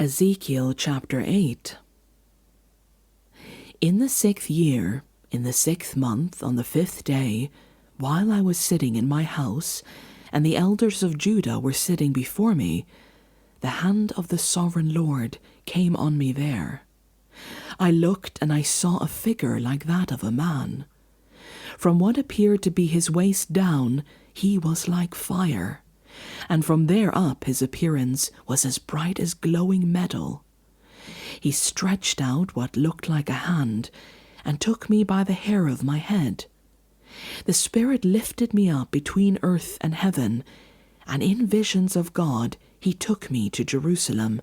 Ezekiel chapter 8. In the 6th year, in the 6th month, on the 5th day, while I was sitting in my house, and the elders of Judah were sitting before me, the hand of the sovereign Lord came on me there. I looked, and I saw a figure like that of a man. From what appeared to be his waist down, he was like fire, and from there up his appearance was as bright as glowing metal. He stretched out what looked like a hand, and took me by the hair of my head. The Spirit lifted me up between earth and heaven, and in visions of God he took me to Jerusalem,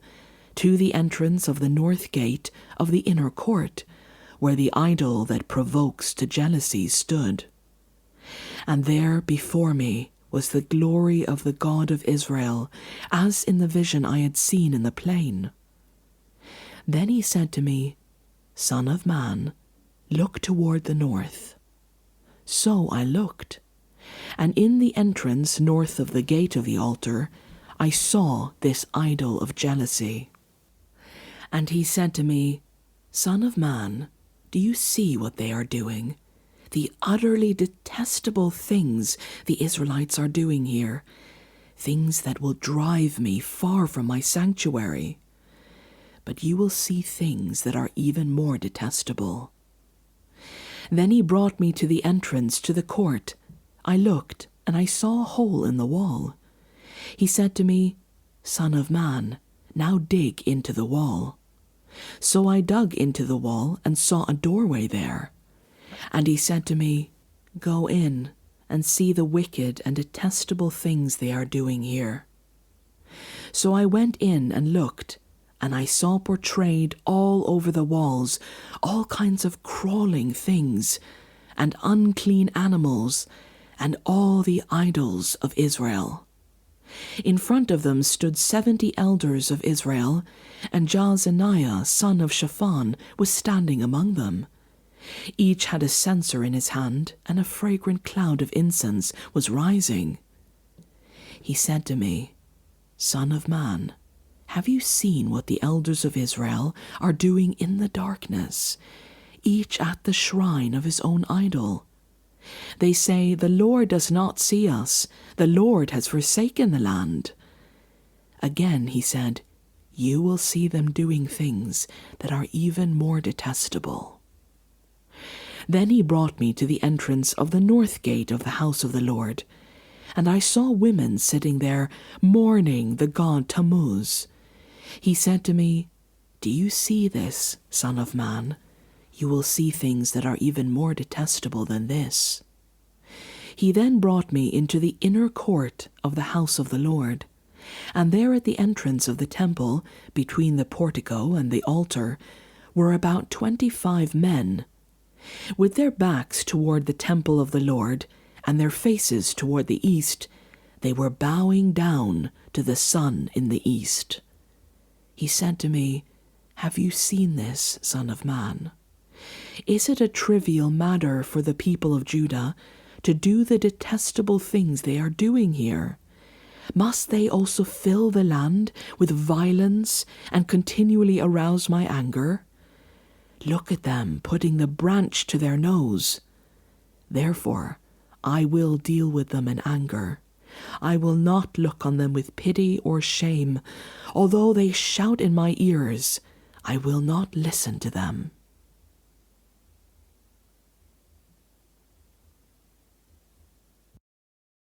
to the entrance of the north gate of the inner court, where the idol that provokes to jealousy stood. And there before me was the glory of the God of Israel, as in the vision I had seen in the plain. Then he said to me, Son of man, look toward the north. So I looked, and in the entrance north of the gate of the altar, I saw this idol of jealousy. And he said to me, Son of man, do you see what they are doing? The utterly detestable things the Israelites are doing here, things that will drive me far from my sanctuary. But you will see things that are even more detestable. Then he brought me to the entrance to the court. I looked, and I saw a hole in the wall. He said to me, Son of man, now dig into the wall. So I dug into the wall and saw a doorway there. And he said to me, Go in and see the wicked and detestable things they are doing here. So I went in and looked, and I saw portrayed all over the walls all kinds of crawling things, and unclean animals, and all the idols of Israel. In front of them stood 70 elders of Israel, and Jaazaniah, son of Shaphan, was standing among them. Each had a censer in his hand, and a fragrant cloud of incense was rising. He said to me, Son of man, have you seen what the elders of Israel are doing in the darkness, each at the shrine of his own idol? They say, The Lord does not see us, the Lord has forsaken the land. Again he said, You will see them doing things that are even more detestable. Then he brought me to the entrance of the north gate of the house of the Lord, and I saw women sitting there mourning the god Tammuz. He said to me, Do you see this, son of man? You will see things that are even more detestable than this. He then brought me into the inner court of the house of the Lord, and there at the entrance of the temple, between the portico and the altar, were about 25 men. With their backs toward the temple of the Lord, and their faces toward the east, they were bowing down to the sun in the east. He said to me, Have you seen this, son of man? Is it a trivial matter for the people of Judah to do the detestable things they are doing here? Must they also fill the land with violence and continually arouse my anger? Look at them putting the branch to their nose. Therefore, I will deal with them in anger. I will not look on them with pity or shame. Although they shout in my ears, I will not listen to them.